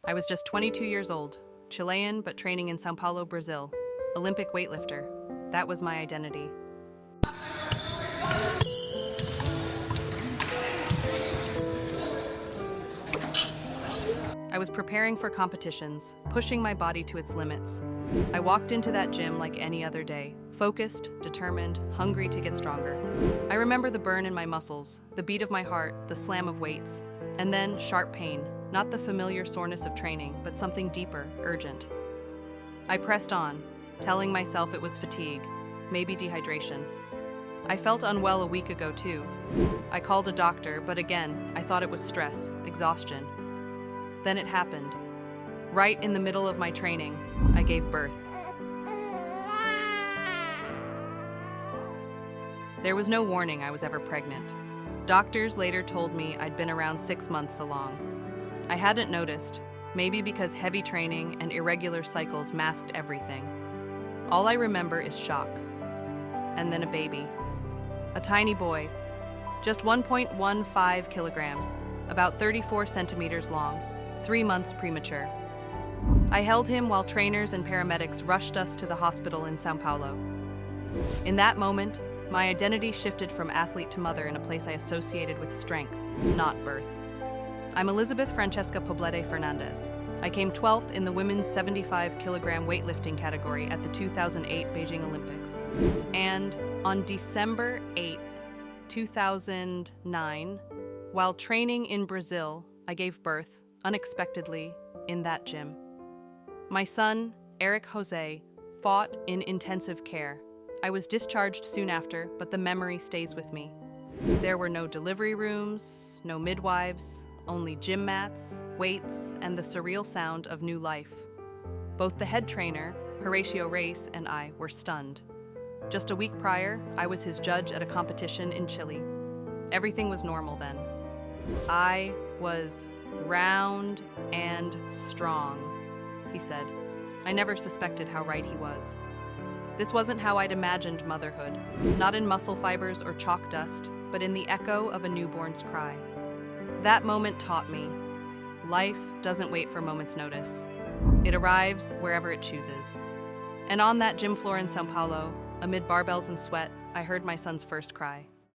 I was just 22 years old, Chilean but training in São Paulo, Brazil. Olympic weightlifter. That was my identity. I was preparing for competitions, pushing my body to its limits. I walked into that gym like any other day, focused, determined, hungry to get stronger. I remember the burn in my muscles, the beat of my heart, the slam of weights, and then sharp pain, not the familiar soreness of training, but something deeper, urgent. I pressed on, telling myself it was fatigue, maybe dehydration. I felt unwell a week ago too. I called a doctor, but again, I thought it was stress, exhaustion. Then it happened. Right in the middle of my training, I gave birth. There was no warning I was ever pregnant. Doctors later told me I'd been around 6 months along. I hadn't noticed, maybe because heavy training and irregular cycles masked everything. All I remember is shock. And then a baby. A tiny boy, just 1.15 kilograms, about 34 centimeters long, 3 months premature. I held him while trainers and paramedics rushed us to the hospital in São Paulo. In that moment, my identity shifted from athlete to mother in a place I associated with strength, not birth. I'm Elizabeth Francesca Poblete Fernandez. I came 12th in the women's 75-kilogram weightlifting category at the 2008 Beijing Olympics. And on December 8th, 2009, while training in Brazil, I gave birth, unexpectedly, in that gym. My son, Eric Jose, fought in intensive care. I was discharged soon after, but the memory stays with me. There were no delivery rooms, no midwives, only gym mats, weights, and the surreal sound of new life. Both the head trainer, Horatio Reis, and I were stunned. Just a week prior, I was his judge at a competition in Chile. Everything was normal then. I was round and strong, he said. I never suspected how right he was. This wasn't how I'd imagined motherhood, not in muscle fibers or chalk dust, but in the echo of a newborn's cry. That moment taught me, life doesn't wait for moment's notice. It arrives wherever it chooses. And on that gym floor in São Paulo, amid barbells and sweat, I heard my son's first cry.